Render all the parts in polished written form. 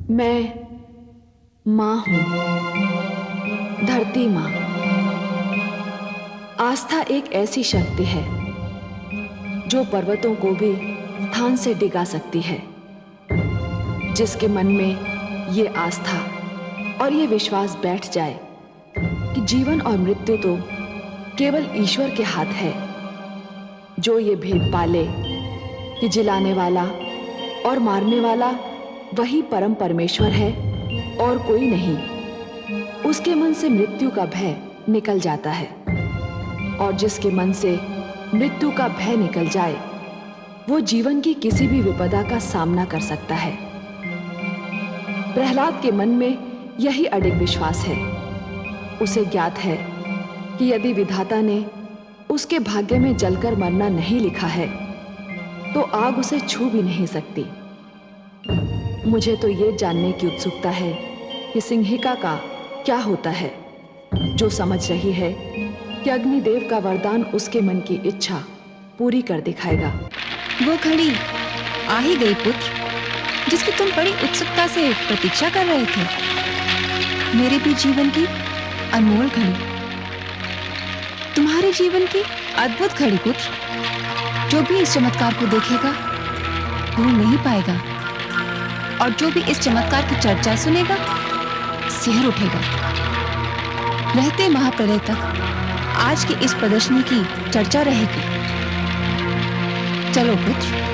मैं माँ हूँ, धरती माँ। आस्था एक ऐसी शक्ति है जो पर्वतों को भी स्थान से डिगा सकती है। जिसके मन में ये आस्था और ये विश्वास बैठ जाए कि जीवन और मृत्यु तो केवल ईश्वर के हाथ है, जो ये भेद पाले कि जिलाने वाला और मारने वाला वही परम परमेश्वर है और कोई नहीं, उसके मन से मृत्यु का भय निकल जाता है। और जिसके मन से मृत्यु का भय निकल जाए, वो जीवन की किसी भी विपदा का सामना कर सकता है। प्रहलाद के मन में यही अडिग विश्वास है। उसे ज्ञात है कि यदि विधाता ने उसके भाग्य में जलकर मरना नहीं लिखा है, तो आग उसे छू भी नहीं सकती। मुझे तो ये जानने की उत्सुकता है कि सिंहिका का क्या होता है, जो समझ रही है कि अग्निदेव का वरदान उसके मन की इच्छा पूरी कर दिखाएगा। वो घड़ी आ ही गई पुत्र, जिसकी तुम बड़ी उत्सुकता से प्रतीक्षा कर रहे थे। मेरे भी जीवन की अनमोल घड़ी, तुम्हारे जीवन की अद्भुत घड़ी पुत्र। जो भी इस चमत्कार को देखेगा भूल नहीं पाएगा, और जो भी इस चमत्कार की चर्चा सुनेगा सिहर उठेगा। रहते महाप्रलय तक आज की इस प्रदर्शनी की चर्चा रहेगी। चलो पुत्र।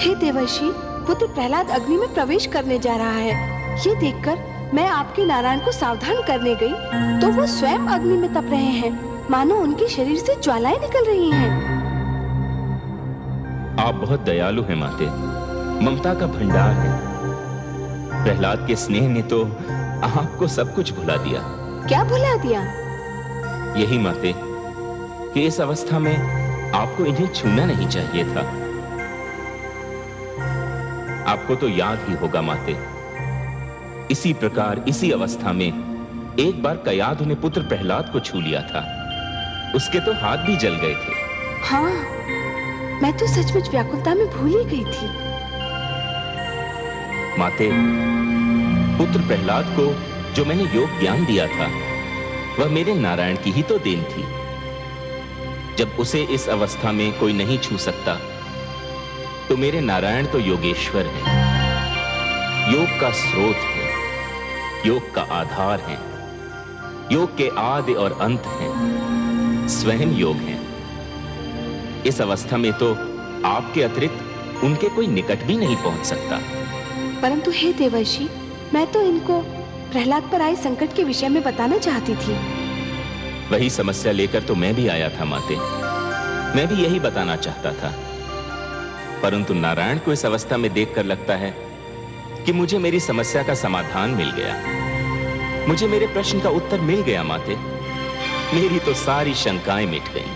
हे देवर्षि, पुत्र प्रहलाद अग्नि में प्रवेश करने जा रहा है। ये देखकर मैं आपके नारायण को सावधान करने गई तो वो स्वयं अग्नि में तप रहे हैं, मानो उनके शरीर से ज्वालाएं निकल रही हैं। आप बहुत दयालु हैं माते, ममता का भंडार है। प्रहलाद के स्नेह ने तो आपको सब कुछ भुला दिया। क्या भुला दिया? यही माते कि इस अवस्था में आपको इन्हें छूना नहीं चाहिए था। आपको तो याद ही होगा माते, इसी प्रकार इसी अवस्था में एक बार कयाधु ने पुत्र प्रहलाद को छू लिया था। उसके तो हाथ भी जल गए थे। हाँ, मैं तो सचमुच व्याकुलता में भूल ही गई थी। माते, पुत्र प्रहलाद को जो मैंने योग ज्ञान दिया था, वह मेरे नारायण की ही तो देन थी। जब उसे इस अवस्था में कोई नहीं छू सकता, तो मेरे नारायण तो योगेश्वर हैं, योग का स्रोत है, योग का आधार है, योग के आदि और अंत हैं, स्वयं योग हैं। इस अवस्था में तो आपके अतिरिक्त उनके कोई निकट भी नहीं पहुंच सकता। परंतु हे देवर्षि, मैं तो इनको प्रहलाद पर आए संकट के विषय में बताना चाहती थी। वही समस्या लेकर तो मैं भी आया था माते। मैं भी यही बताना चाहता था, परंतु नारायण को इस अवस्था में देखकर लगता है कि मुझे मेरी समस्या का समाधान मिल गया, मुझे मेरे प्रश्न का उत्तर मिल गया माते। मेरी तो सारी शंकाएं मिट गईं।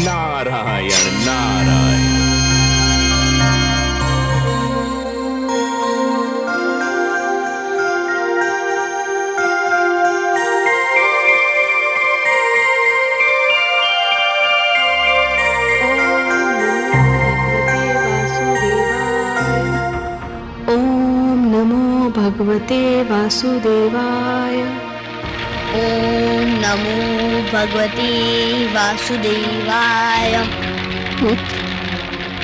नारायण नारायण। भगवते वासुदेवाय। ओम नमो भगवते वासुदेवाय। पुत्र,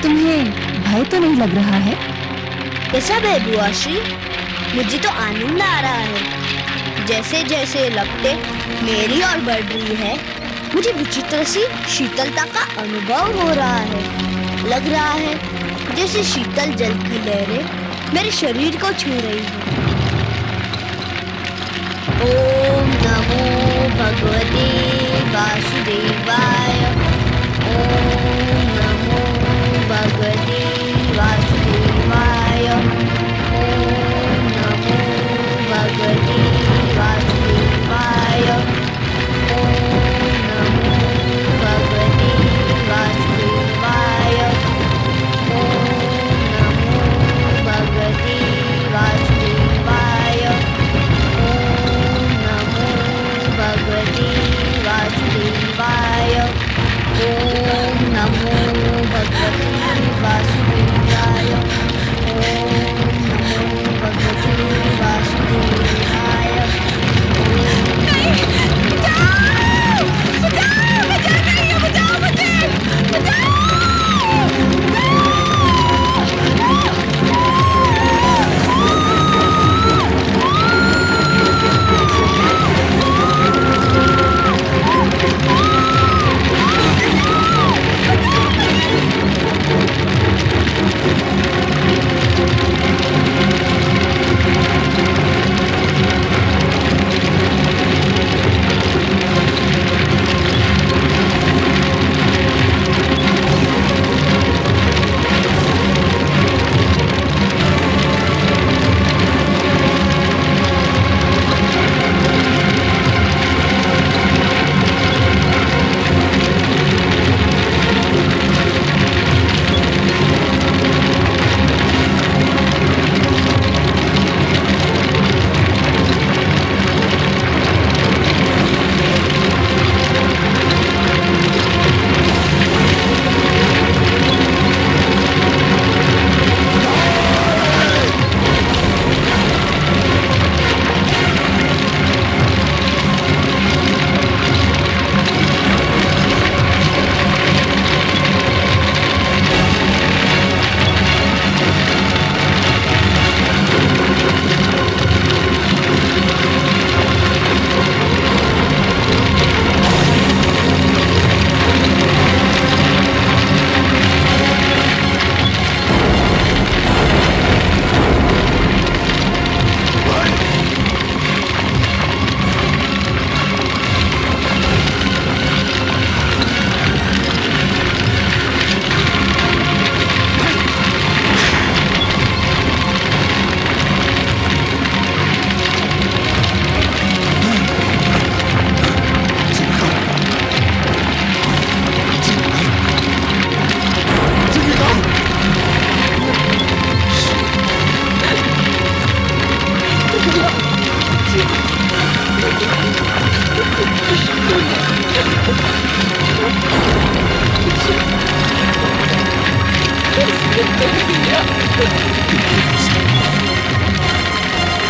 तुम्हें भय तो नहीं लग रहा है? कैसा भय बुआ श्री? मुझे तो आनंद आ रहा है। जैसे जैसे लपटे मेरी ओर बढ़ रही है, मुझे विचित्र सी शीतलता का अनुभव हो रहा है। लग रहा है जैसे शीतल जल की लहरें मेरे शरीर को छू रही हैं। ओम नमो भगवते वासुदेवाय। ओम नमो भगवते वासुदेवाय। ओम नमो भगवते वासुदेवाय। ओम नमो भगवते वासुदेवाय। ओम नमो भगवते वासुदेवाय। ओम नमो भगवते वासुदेवाय। ओम नमो भगवते वासुदेवाय। ओम नमो भगवते वासुदेवाय। नहीं, बचाओ! बचाओ! मैं जल रही हूँ, बचाओ मुझे! बचाओ!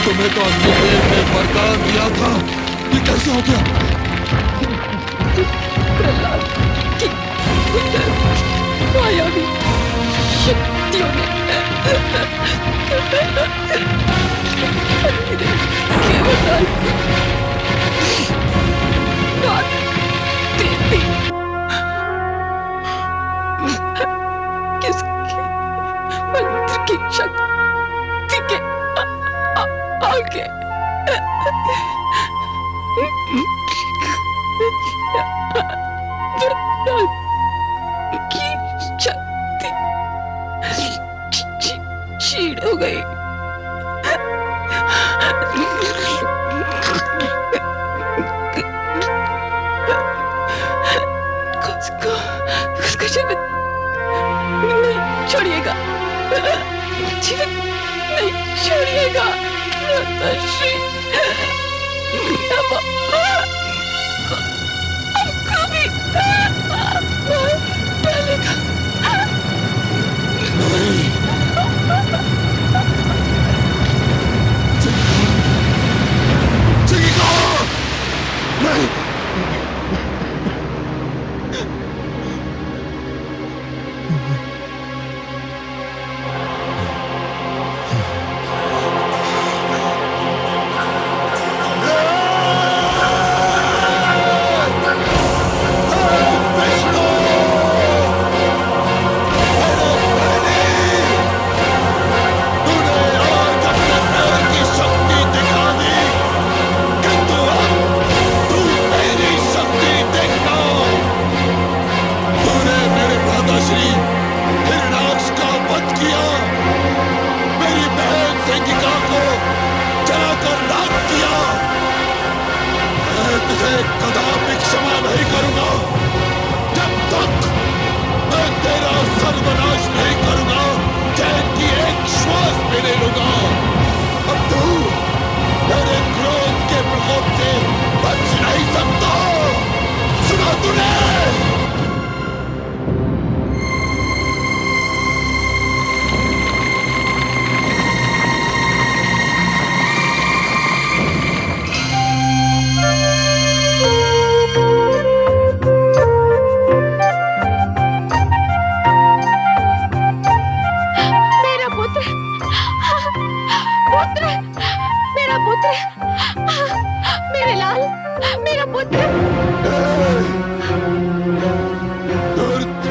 तुम्हें तो अग्निदेव ने वरदान दिया था, ये कैसे हो गया? प्रहलाद की मायावी शक्तियों ने अग्निदेव के वरदान को मात दे दी। किसके मंत्र की शक्ति के आगे की शक्ति क्षीण हो गई। उसका जीवन नहीं छोड़िएगा, जीवन नहीं छोड़िएगा माताश्री। हमको भी डालेगा। नहीं, तुझे कदापि क्षमा नहीं करूंगा जब तक मैं तेरा सर्वनाश नहीं करूंगा, चैन की एक श्वास भी नहीं लूंगा। अब तू मेरे क्रोध के प्रकोप से बच नहीं सकता। सुना तूने? मेरे लाल, मेरा पुत्र। दुर्त,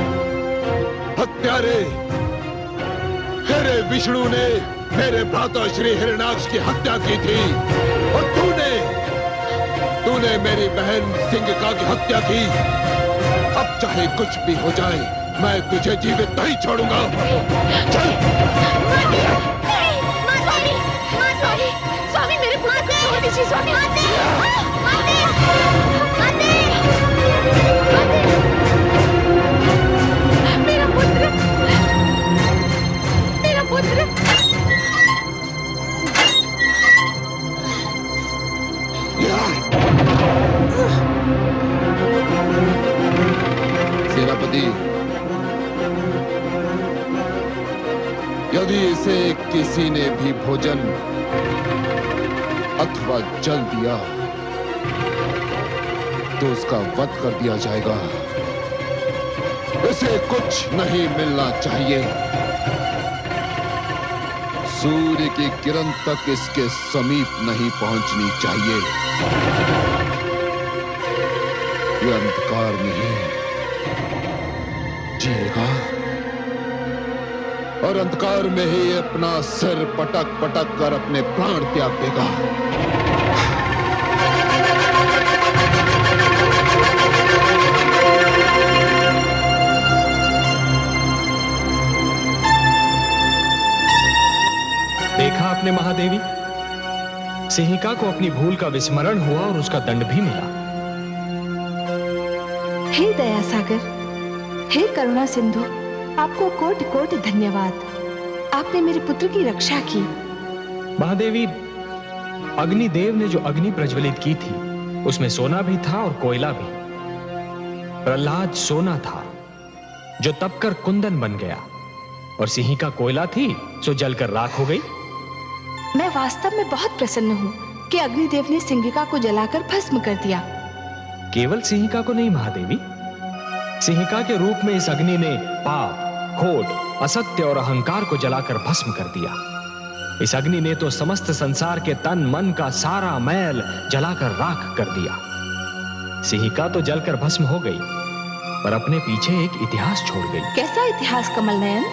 हत्यारे, तेरे विष्णु ने मेरे भ्राता श्री हिरण्याक्ष की हत्या की थी और तूने मेरी बहन सिंगिका की हत्या की। अब चाहे कुछ भी हो जाए, मैं तुझे जीवित नहीं छोड़ूंगा। चल। स्वामी, मेरे पुत्र को छोड़ दीजिए स्वामी। मेरा पुत्र, मेरा पुत्र। सेनापति, यदि इसे किसी ने भी भोजन अथवा जल दिया तो उसका वध कर दिया जाएगा। इसे कुछ नहीं मिलना चाहिए। सूर्य की किरण तक इसके समीप नहीं पहुंचनी चाहिए। ये अंधकार में ही जिएगा और अंधकार में ही अपना सिर पटक पटक कर अपने प्राण त्याग देगा। देखा आपने महादेवी, सिंहिका को अपनी भूल का विस्मरण हुआ और उसका दंड भी मिला। हे दया सागर, हे करुणा सिंधु, आपको कोटि कोटि धन्यवाद। आपने मेरे पुत्र की रक्षा की। महादेवी, अग्निदेव ने जो अग्नि प्रज्वलित की थी उसमें सोना भी था और कोयला भी। प्रहलाद सोना था जो तपकर कुंदन बन गया और सिंहिका कोयला थी जो जलकर राख हो गई। मैं वास्तव में बहुत प्रसन्न हूँ कि अग्निदेव ने सिंहिका को जलाकर भस्म कर दिया। केवल सिंहिका को नहीं महादेवी, सिंहिका के रूप में इस अग्नि ने पाप, खोट, असत्य और अहंकार को जलाकर भस्म कर दिया। इस अग्नि ने तो समस्त संसार के तन मन का सारा मैल जलाकर राख कर दिया। सिंहिका तो जलकर भस्म हो गई, पर अपने पीछे एक इतिहास छोड़ गई। कैसा इतिहास कमल नयन?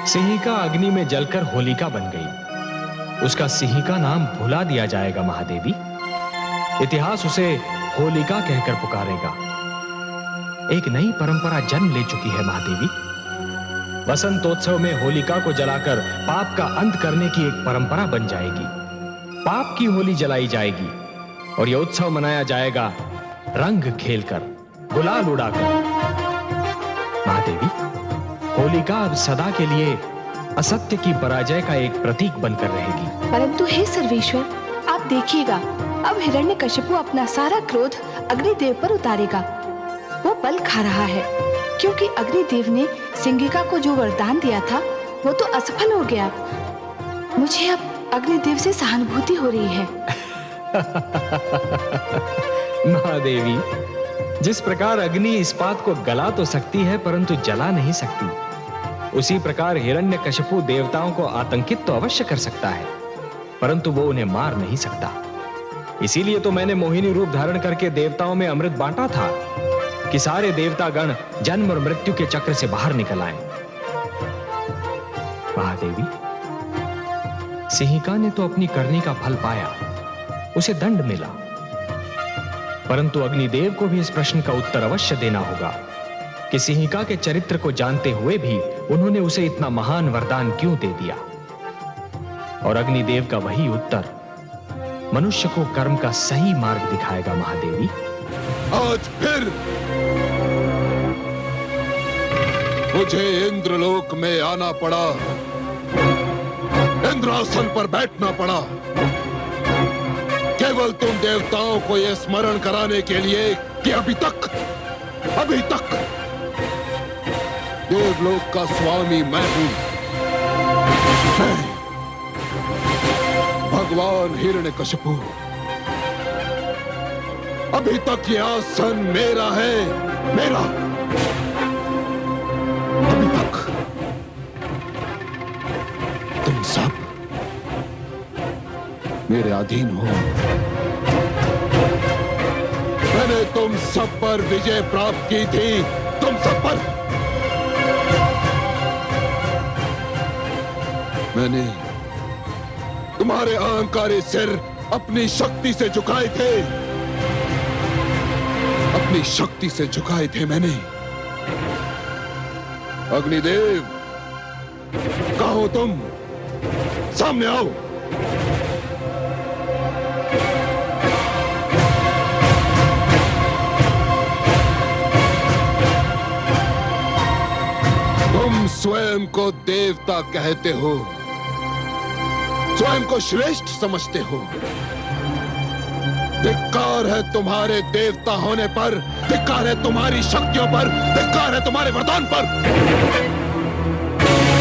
सिंहिका अग्नि में जलकर होलिका बन गई। उसका सिंहिका नाम भुला दिया जाएगा महादेवी। इतिहास उसे होलिका कहकर पुकारेगा। एक नई परंपरा जन्म ले चुकी है महादेवी। वसंतोत्सव में होलिका को जलाकर पाप का अंत करने की एक परंपरा बन जाएगी। पाप की होली जलाई जाएगी और यह उत्सव मनाया जाएगा रंग खेलकर, गुलाल उड़ाकर। महादेवी, होलिका अब सदा के लिए असत्य की पराजय का एक प्रतीक बनकर रहेगी। परंतु हे सर्वेश्वर, आप देखिएगा, अब हिरण्यकशिपु अपना सारा क्रोध अग्निदेव पर उतारेगा। वो बल खा रहा है क्योंकि अग्निदेव ने सिंहिका को जो वरदान दिया था वो तो असफल हो गया। मुझे अब अग्निदेव से सहानुभूति हो रही है। महादेवी, जिस प्रकार अग्नि इस्पात को गला तो सकती है परंतु जला नहीं सकती, उसी प्रकार हिरण्यकशिपु देवताओं को आतंकित तो अवश्य कर सकता है, परंतु वो उन्हें मार नहीं सकता। इसीलिए तो मैंने मोहिनी रूप धारण करके देवताओं में अमृत बांटा था कि सारे देवतागण जन्म और मृत्यु के चक्र से बाहर निकल आए। महादेवी, सिंहिका ने तो अपनी करनी का फल पाया, उसे दंड मिला, परंतु अग्निदेव को भी इस प्रश्न का उत्तर अवश्य देना होगा कि सिंहिका के चरित्र को जानते हुए भी उन्होंने उसे इतना महान वरदान क्यों दे दिया। और अग्निदेव का वही उत्तर मनुष्य को कर्म का सही मार्ग दिखाएगा महादेवी। आज फिर मुझे इंद्रलोक में आना पड़ा, इंद्रासन पर बैठना पड़ा, केवल तुम देवताओं को यह स्मरण कराने के लिए कि अभी तक देवलोक का स्वामी मैं हूं। मैं भगवान हिरण्यकशिपु, अभी तक यह आसन मेरा है, मेरा। अभी तक तुम सब मेरे अधीन हो। मैंने तुम सब पर विजय प्राप्त की थी, तुम सब पर। मैंने तुम्हारे अहंकारी सिर अपनी शक्ति से झुकाए थे, अपनी शक्ति से झुकाए थे मैंने। अग्निदेव, कहो तुम, सामने आओ। तुम स्वयं को देवता कहते हो, स्वयं को श्रेष्ठ समझते हो। धिक्कार है तुम्हारे देवता होने पर, धिक्कार है तुम्हारी शक्तियों पर, धिक्कार है तुम्हारे वरदान पर।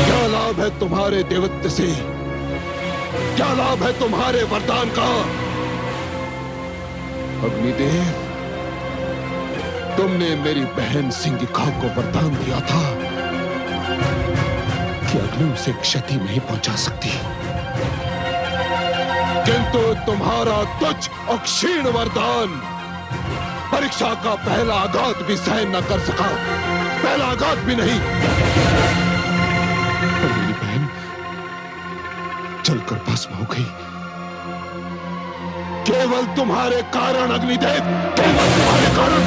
क्या लाभ है तुम्हारे देवत्व से, क्या लाभ है तुम्हारे वरदान का? अग्निदेव, तुमने मेरी बहन सिंगिका को वरदान दिया था कि अग्नि उसे क्षति नहीं पहुंचा सकती, किंतु तुम्हारा तुच्छ और क्षीण वरदान परीक्षा का पहला आघात भी सहन न कर सका, पहला आघात भी नहीं। और मेरी बहन जलकर भस्म हो गई, केवल तुम्हारे कारण अग्निदेव, केवल तुम्हारे कारण।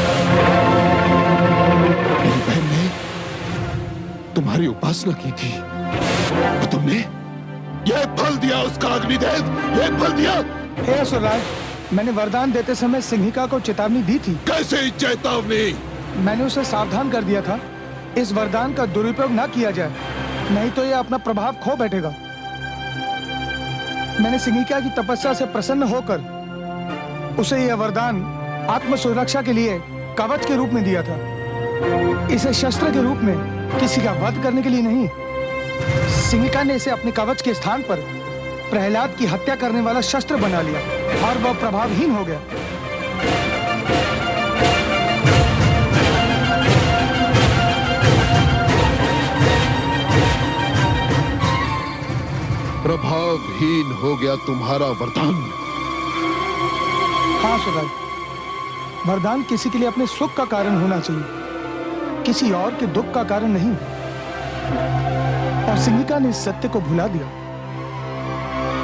मेरी बहन ने तुम्हारी उपासना की थी, तो तुमने यह फल दिया उसका अग्निदेव, यह फल दिया। हे असुरराज, मैंने वरदान देते समय सिंहिका को चेतावनी दी थी। कैसे चेतावनी? मैंने उसे सावधान कर दिया था, इस वरदान का दुरुपयोग न किया जाए, नहीं तो यह अपना प्रभाव खो बैठेगा। मैंने सिंहिका की तपस्या से प्रसन्न होकर उसे यह वरदान आत्म सुरक्षा के लिए कवच के रूप में दिया था, इसे शस्त्र के रूप में किसी का वध करने के लिए नहीं। सिंहिका ने इसे अपने कवच के स्थान पर प्रहलाद की हत्या करने वाला शस्त्र बना लिया और वह प्रभावहीन हो गया। प्रभावहीन हो गया तुम्हारा वरदान। हाँ सुराज, वरदान किसी के लिए अपने सुख का कारण होना चाहिए, किसी और के दुख का कारण नहीं। और सिंहिका ने इस सत्य को भुला दिया,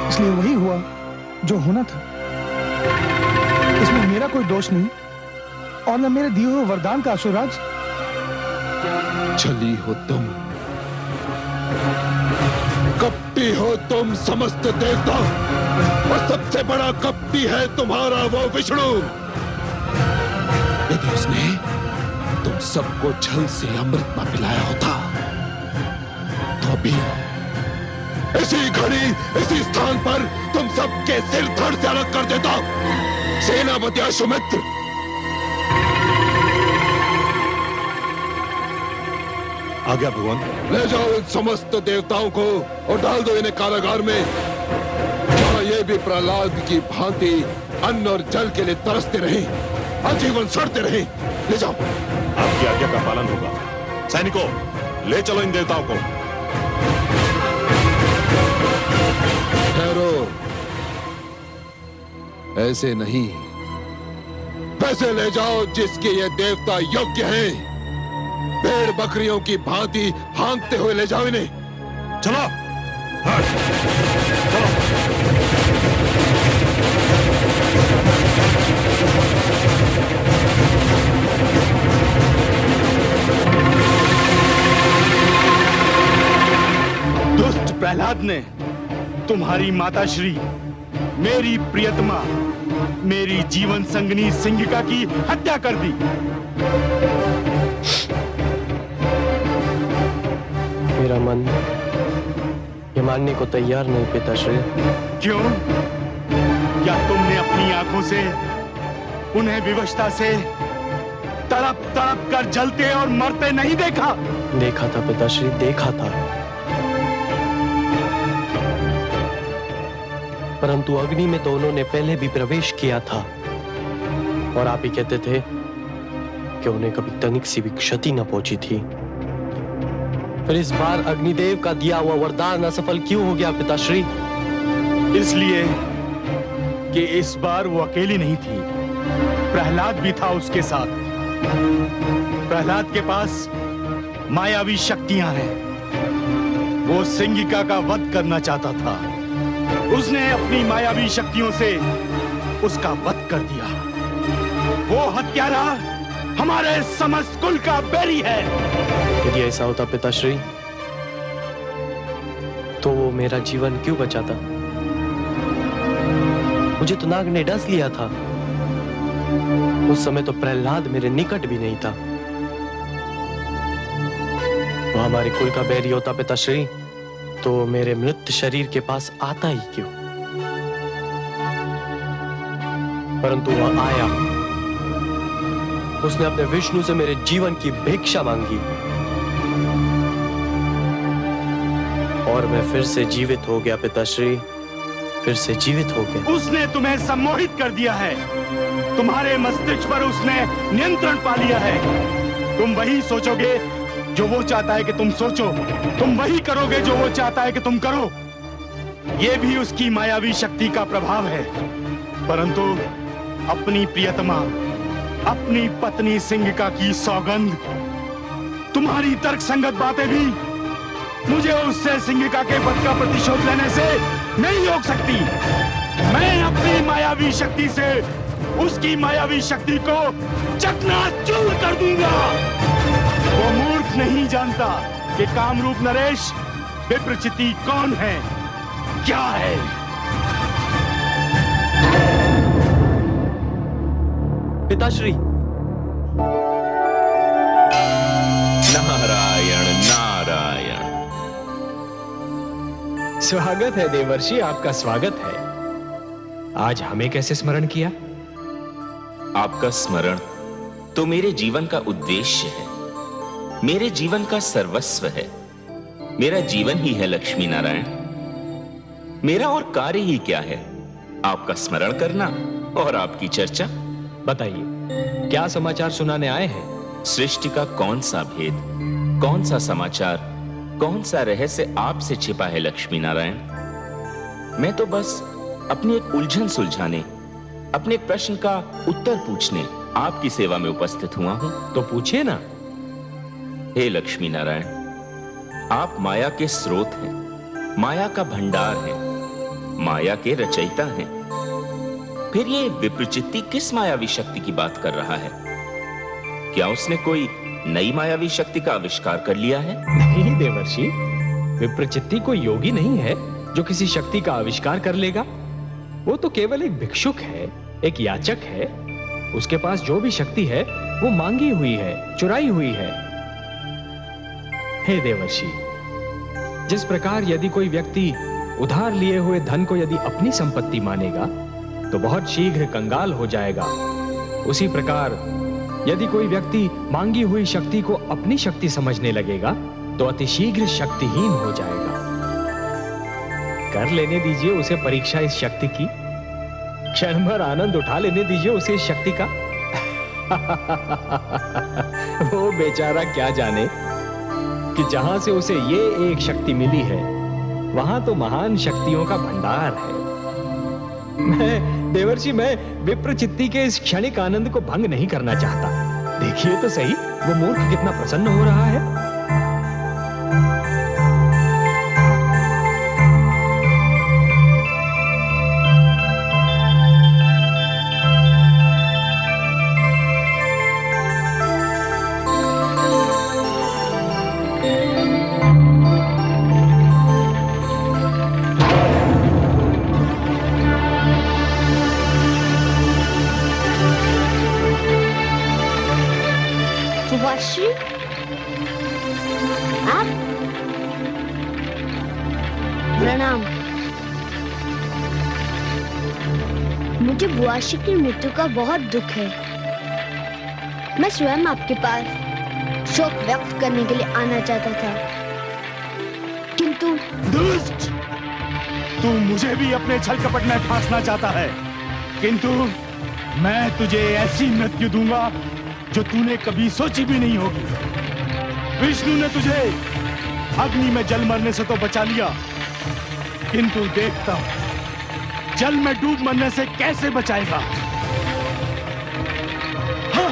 इसलिए वही हुआ जो होना था। इसमें मेरा कोई दोष नहीं और न मेरे दिए हुए वरदान का। असुरराज, छली हो तुम, कपटी हो तुम समस्त देवता, और सबसे बड़ा कपटी है तुम्हारा वो विष्णु। यदि उसने तुम सबको छल से अमृत न पिलाया होता तो अभी इसी घड़ी इसी स्थान पर तुम सबके सिर धड़ से अलग कर देता। सेनापति अश्वमित्र, आज्ञा भगवान। ले जाओ इन समस्त देवताओं को और डाल दो इन्हें कारागार में, जहां ये भी प्रहलाद की भांति अन्न और जल के लिए तरसते रहे, आजीवन सड़ते रहे। ले जाओ। आपकी आज्ञा का पालन होगा। सैनिकों, ले चलो इन देवताओं को। ठहरो, ऐसे नहीं, वैसे ले जाओ जिसके ये देवता योग्य हैं। भेड़ बकरियों की भांति हाँकते हुए ले जाओ इन्हें। चलो। हाँ, चलो। दुष्ट प्रहलाद ने तुम्हारी माता श्री मेरी प्रियतमा, मेरी जीवन संगनी सिंहिका की हत्या कर दी। मेरा मन ये मानने को तैयार नहीं पिताश्री। क्यों? क्या तुमने अपनी आंखों से उन्हें विवशता से तड़प तड़प कर जलते और मरते नहीं देखा? देखा था पिताश्री, देखा था, परंतु अग्नि में तो उन्होंने पहले भी प्रवेश किया था और आप ही कहते थे कि उन्हें कभी तनिक सी भी क्षति न पहुंची थी। फिर इस बार अग्निदेव का दिया हुआ वरदान असफल क्यों हो गया पिताश्री? इसलिए कि इस बार वो अकेली नहीं थी, प्रहलाद भी था उसके साथ। प्रहलाद के पास मायावी शक्तियां हैं। वो सिंहिका का वध करना चाहता था। उसने अपनी मायावी शक्तियों से उसका वध कर दिया। वो हत्यारा हमारे समस्त कुल का बैरी है। यदि ऐसा होता पिताश्री, तो वो मेरा जीवन क्यों बचाता? मुझे तो नाग ने डस लिया था। उस समय तो प्रहलाद मेरे निकट भी नहीं था। वो हमारे कुल का बैरी होता पिताश्री, तो मेरे मृत शरीर के पास आता ही क्यों? परंतु वह आया। उसने अपने विष्णु से मेरे जीवन की भिक्षा मांगी और मैं फिर से जीवित हो गया पिताश्री, फिर से जीवित हो गया। उसने तुम्हें सम्मोहित कर दिया है। तुम्हारे मस्तिष्क पर उसने नियंत्रण पा लिया है। तुम वही सोचोगे जो वो चाहता है कि तुम सोचो, तुम वही करोगे जो वो चाहता है कि तुम करो। ये भी उसकी मायावी शक्ति का प्रभाव है। परंतु अपनी प्रियतमा, अपनी पत्नी सिंहिका की सौगंध, तुम्हारी तर्कसंगत बातें भी मुझे उससे सिंहिका के वध का प्रतिशोध लेने से नहीं रोक सकती। मैं अपनी मायावी शक्ति से उसकी मायावी शक्ति को चकनाचूर कर दूंगा। वो मूर्ख नहीं जानता कि कामरूप नरेश विप्रचिति कौन है, क्या है। पिताश्री, नारायण नारायण। स्वागत है देवर्षि, आपका स्वागत है। आज हमें कैसे स्मरण किया? आपका स्मरण तो मेरे जीवन का उद्देश्य है, मेरे जीवन का सर्वस्व है। मेरा जीवन ही है लक्ष्मी नारायण। मेरा और कार्य ही क्या है? आपका स्मरण करना और आपकी चर्चा। बताइए, क्या समाचार सुनाने आए हैं? सृष्टि का कौन सा भेद, कौन सा समाचार, कौन सा रहस्य आपसे छिपा है लक्ष्मी नारायण? मैं तो बस अपनी एक उलझन सुलझाने, अपने एक प्रश्न का उत्तर पूछने आपकी सेवा में उपस्थित हुआ हूं। तो पूछिए ना। हे लक्ष्मी नारायण, आप माया के स्रोत हैं, माया का भंडार हैं, माया के रचयिता हैं। फिर ये विप्रचित्ति किस मायावी शक्ति की बात कर रहा है? क्या उसने कोई नई मायावी शक्ति का आविष्कार कर लिया है? नहीं देवर्षि, विप्रचित्ति कोई योगी नहीं है जो किसी शक्ति का आविष्कार कर लेगा। वो तो केवल एक भिक्षुक है, एक याचक है। उसके पास जो भी शक्ति है वो मांगी हुई है, चुराई हुई है। हे देवर्षि, जिस प्रकार यदि कोई व्यक्ति उधार लिए हुए धन को यदि अपनी संपत्ति मानेगा तो बहुत शीघ्र कंगाल हो जाएगा, उसी प्रकार यदि कोई व्यक्ति मांगी हुई शक्ति को अपनी शक्ति समझने लगेगा तो अतिशीघ्र शक्तिहीन हो जाएगा। कर लेने दीजिए उसे परीक्षा इस शक्ति की, क्षण भर आनंद उठा लेने दीजिए उसे इस शक्ति का। वो बेचारा क्या जाने कि जहां से उसे ये एक शक्ति मिली है वहां तो महान शक्तियों का भंडार है। देवर्षि, मैं विप्रचित्ति के इस क्षणिक आनंद को भंग नहीं करना चाहता। देखिए तो सही, वो मूर्ख कितना प्रसन्न हो रहा है। प्रणाम। मुझे बुआशी की मृत्यु का बहुत दुख है। मैं स्वयं आपके पास शोक व्यक्त करने के लिए आना चाहता था, किंतु दुष्ट, तू मुझे भी अपने छल कपट में फांसना चाहता है, किंतु मैं तुझे ऐसी मृत्यु दूंगा जो तूने कभी सोची भी नहीं होगी। विष्णु ने तुझे अग्नि में जल मरने से तो बचा लिया, किंतु देखता हूं जल में डूब मरने से कैसे बचाएगा। हाँ।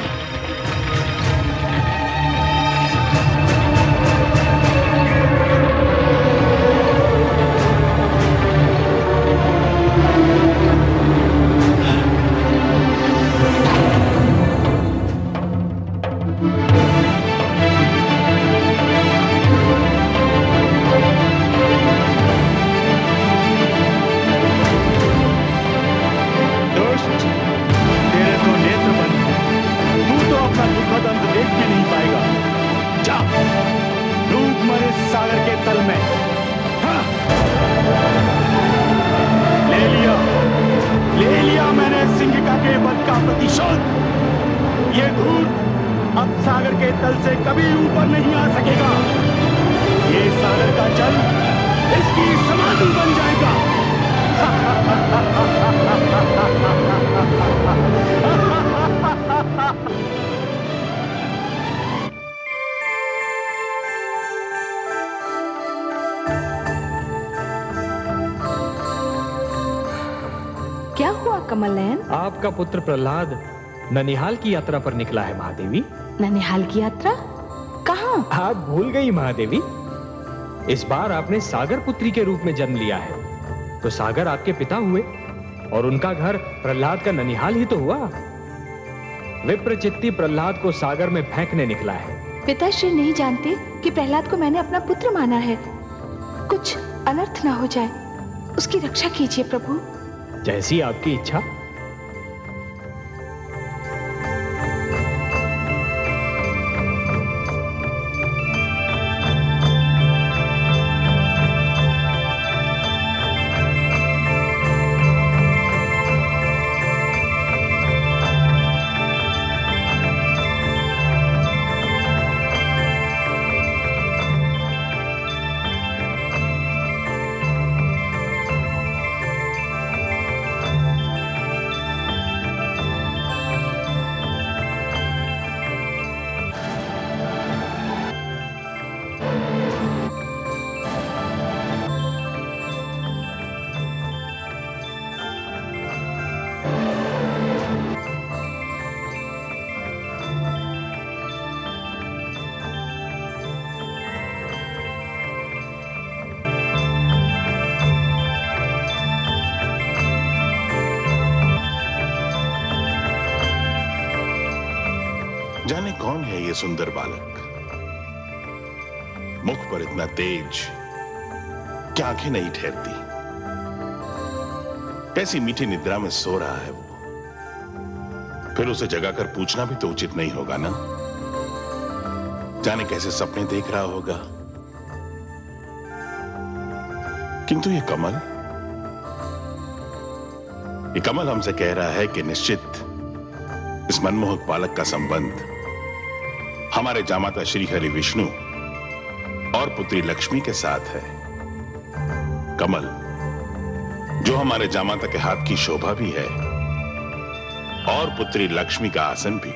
क्या हुआ कमल नयन? आपका पुत्र प्रहलाद ननिहाल की यात्रा पर निकला है महादेवी। ननिहाल की यात्रा? कहाँ? आप भूल गई महादेवी, इस बार आपने सागर पुत्री के रूप में जन्म लिया है, तो सागर आपके पिता हुए और उनका घर प्रहलाद का ननिहाल ही तो हुआ। विप्रचित्ती प्रहलाद को सागर में फेंकने निकला है। पिताश्री नहीं जानते कि प्रहलाद को मैंने अपना पुत्र माना है। कुछ अनर्थ ना हो जाए, उसकी रक्षा कीजिए प्रभु। जैसी आपकी इच्छा। जाने कौन है ये सुंदर बालक, मुख पर इतना तेज कि आंखें नहीं ठहरती। कैसी मीठी निद्रा में सो रहा है वो। फिर उसे जगाकर पूछना भी तो उचित नहीं होगा ना। जाने कैसे सपने देख रहा होगा। किंतु ये कमल हमसे कह रहा है कि निश्चित इस मनमोहक बालक का संबंध हमारे जामाता श्री हरि विष्णु और पुत्री लक्ष्मी के साथ है। कमल, जो हमारे जामाता के हाथ की शोभा भी है और पुत्री लक्ष्मी का आसन भी।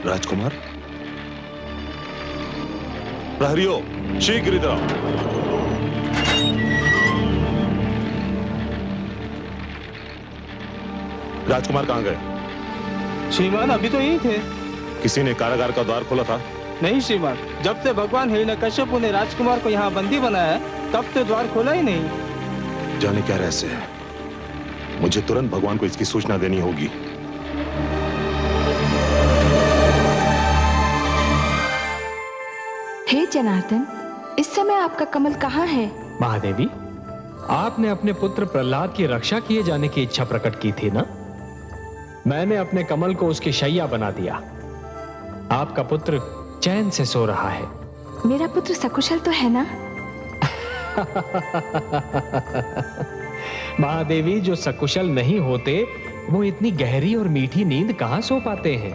राजकुमार, प्रहरियो, शीघ्र इधर आओ। राजकुमार कहां गए? श्रीमान अभी तो यही थे। किसी ने कारागार का द्वार खोला था? नहीं श्रीमान, जब से भगवान हिरण्यकश्यप ने राजकुमार को यहाँ बंदी बनाया तब से द्वार खोला ही नहीं। जाने क्या रहस्य है। मुझे तुरंत भगवान को इसकी सूचना देनी होगी। हे जनार्दन, इस समय आपका कमल कहाँ है? महादेवी, आपने अपने पुत्र प्रहलाद की रक्षा किए जाने की इच्छा प्रकट की थी ना? मैंने अपने कमल को उसकी शैया बना दिया। आपका पुत्र चैन से सो रहा है। मेरा पुत्र सकुशल तो है ना? महादेवी, जो सकुशल नहीं होते वो इतनी गहरी और मीठी नींद कहां सो पाते हैं?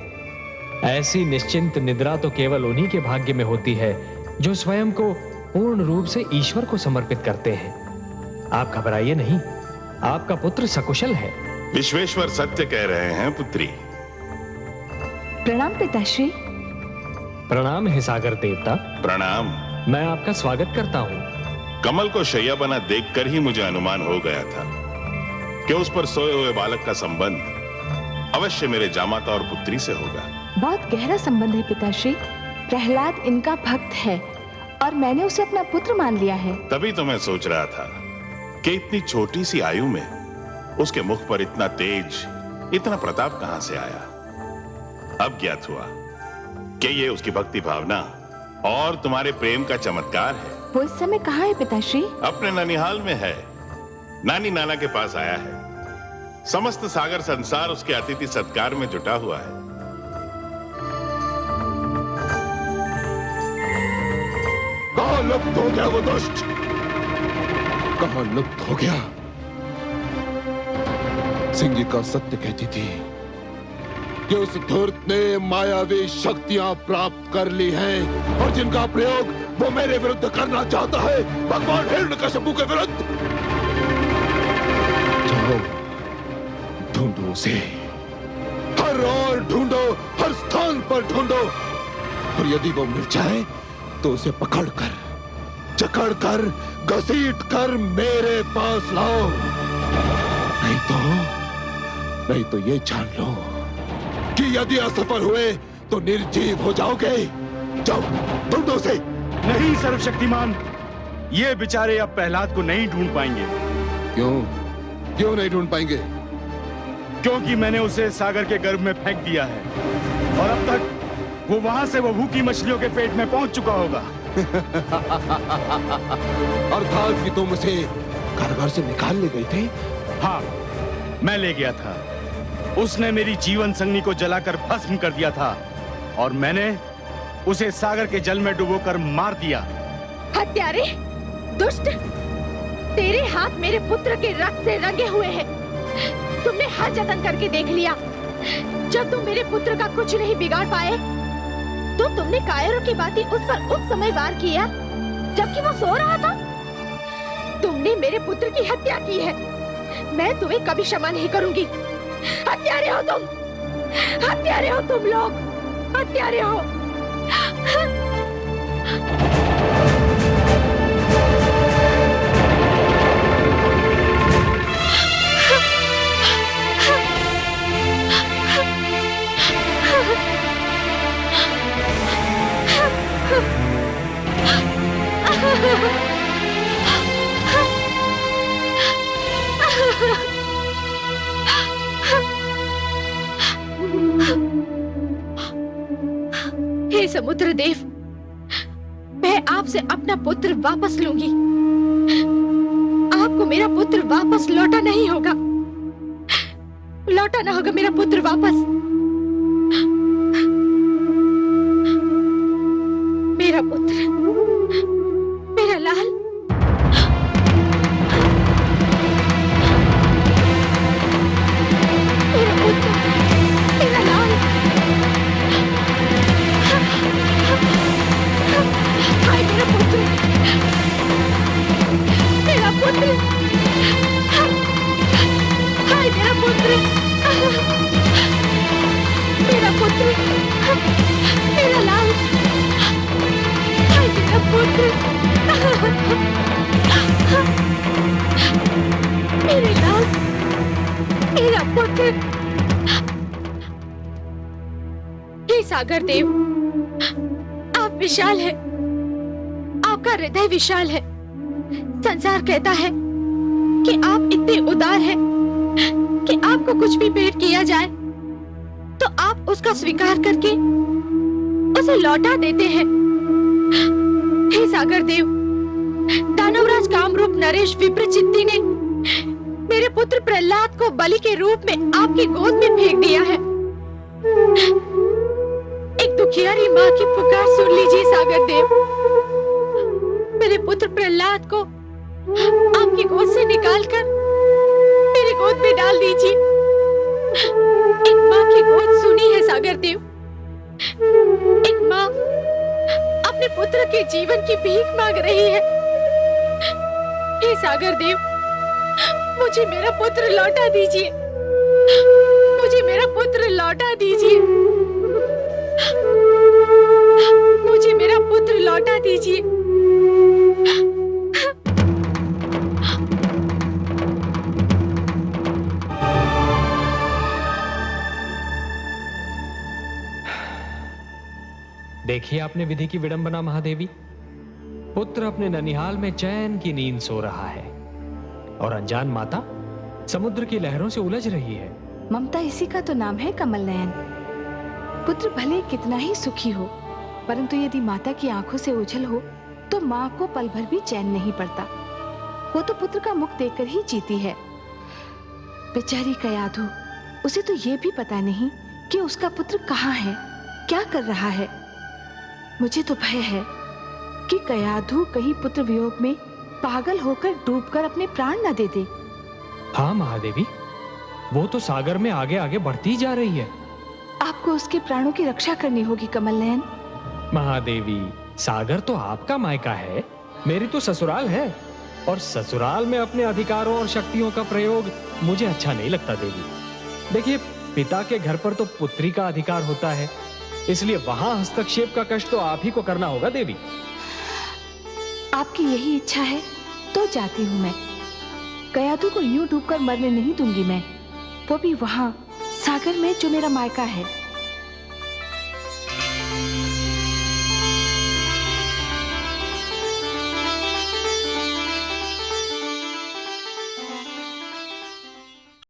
ऐसी निश्चिंत निद्रा तो केवल उन्हीं के भाग्य में होती है जो स्वयं को पूर्ण रूप से ईश्वर को समर्पित करते हैं। आप घबराइए नहीं, आपका पुत्र सकुशल है। विश्वेश्वर सत्य कह रहे हैं पुत्री। प्रणाम पिताश्री। प्रणाम हे सागर देवता। प्रणाम। मैं आपका स्वागत करता हूँ। कमल को शैया बना देखकर ही मुझे अनुमान हो गया था कि उस पर सोए हुए बालक का संबंध अवश्य मेरे जामाता और पुत्री से होगा। बहुत गहरा संबंध है पिताश्री। प्रहलाद इनका भक्त है और मैंने उसे अपना पुत्र मान लिया है। तभी तो मैं सोच रहा था कि इतनी छोटी सी आयु में उसके मुख पर इतना तेज, इतना प्रताप कहां से आया। अब ज्ञात हुआ कि ये उसकी भक्ति भावना और तुम्हारे प्रेम का चमत्कार है। वो इस समय कहाँ है पिताश्री? अपने ननिहाल में है, नानी नाना के पास आया है। समस्त सागर संसार उसके अतिथि सत्कार में जुटा हुआ है। कहां लुप्त हो गया वो दुष्ट? कहां लुप्त हो गया? सिंगिका सत्य कहती थी कि उस धूर्त ने मायावी शक्तियां प्राप्त कर ली हैं और जिनका प्रयोग वो मेरे विरुद्ध करना चाहता है, भगवान हिरण्यकशिपु के विरुद्ध। जाओ, ढूंढो उसे, हर ओर ढूंढो, हर स्थान पर ढूंढो, और यदि वो मिल जाए तो उसे पकड़कर, जकड़कर, घसीटकर मेरे पास लाओ। नहीं तो ये जान लो कि यदि असफल हुए तो निर्जीव हो जाओगे। जाओ, ढूंढो उसे। नहीं सर्वशक्तिमान, ये बेचारे अब प्रहलाद को नहीं ढूंढ पाएंगे। क्यों नहीं ढूंढ पाएंगे? क्योंकि मैंने उसे सागर के गर्भ में फेंक दिया है और अब तक वो वहां से वो भूखी मछलियों के पेट में पहुंच चुका होगा। अर्थात कि तुम उसे कारागार से निकाल ले गए थे? हाँ, मैं ले गया था। उसने मेरी जीवन संगनी को जलाकर भस्म कर दिया था और मैंने उसे सागर के जल में डुबोकर मार दिया। हत्यारे, दुष्ट, तेरे हाथ मेरे पुत्र के रक्त से रंगे हुए हैं। तुमने हर जतन करके देख लिया। जब तुम मेरे पुत्र का कुछ नहीं बिगाड़ पाए तो तुमने कायरों की बातें उस पर उस समय वार किया जबकि वो सो रहा था। तुमने मेरे पुत्र की हत्या की है। मैं तुम्हें कभी क्षमा नहीं करूंगी। हत्यारे हो तुम, हत्यारे हो तुम लोग, हत्यारे हो। हे समुद्र देव, मैं आपसे अपना पुत्र वापस लूंगी। आपको मेरा पुत्र वापस लौटा नहीं होगा, लौटाना होगा मेरा पुत्र वापस। मेरा पुत्र, मेरा लाल। मेरा पुत्र, मेरा लाल। हाय मेरा पुत्र, मेरा पुत्र, हाय मेरा पुत्र, मेरा पुत्र, मेरा लाल, हाय मेरा पुत्र, मेरे लाल, मेरा पुत्र। हे सागर देव, आप विशाल है, आपका हृदय विशाल है। संसार कहता है कि आप इतने उदार हैं कि आपको कुछ भी भेंट किया जाए तो आप उसका स्वीकार करके उसे लौटा देते हैं। हे सागर देव, दानवराज कामरूप नरेश विप्रचित्ती ने मेरे पुत्र प्रहलाद को बलि के रूप में आपकी गोद में फेंक दिया है। एक दुखियारी माँ की पुकार सुन लीजिए सागर देव। मेरे पुत्र प्रहलाद को आपकी गोद से निकालकर मेरी गोद में डाल दीजिए। एक माँ की गोद सुनी है सागर देव। एक माँ अपने पुत्र के जीवन की भीख मांग रही है। हे सागर देव, मुझे मेरा पुत्र लौटा दीजिए। मुझे मेरा पुत्र लौटा दीजिए। मुझे मेरा पुत्र लौटा दीजिए। देखिए आपने विधि की विडंबना महादेवी। पुत्र अपने ननिहाल में चैन की नींद सो रहा है और अनजान माता समुद्र की लहरों से उलझ रही है। ममता इसी का तो नाम है कमल नयन। पुत्र भले कितना ही सुखी हो, परंतु यदि माता की आंखों से ओझल हो तो माँ को पल भर भी चैन नहीं पड़ता। वो तो पुत्र का मुख देखकर ही जीती है। बेचारी कयाधु, उसे तो ये भी पता नहीं कि उसका पुत्र कहाँ है, क्या कर रहा है। मुझे तो भय है कि कयाधु कहीं पुत्र वियोग में पागल होकर डूबकर अपने प्राण न दे दे। हाँ महादेवी, वो तो सागर में आगे आगे बढ़ती जा रही है। आपको उसके प्राणों की रक्षा करनी होगी कमल नयन। महादेवी, सागर तो आपका मायका है, मेरी तो ससुराल है, और ससुराल में अपने अधिकारों और शक्तियों का प्रयोग मुझे अच्छा नहीं लगता देवी। देखिए, पिता के घर पर तो पुत्री का अधिकार होता है, इसलिए वहां हस्तक्षेप का कष्ट तो आप ही को करना होगा देवी। आपकी यही इच्छा है तो जाती हूँ मैं। कयाधु को यूं डूबकर मरने नहीं दूंगी मैं, वो भी वहां सागर में जो मेरा मायका है।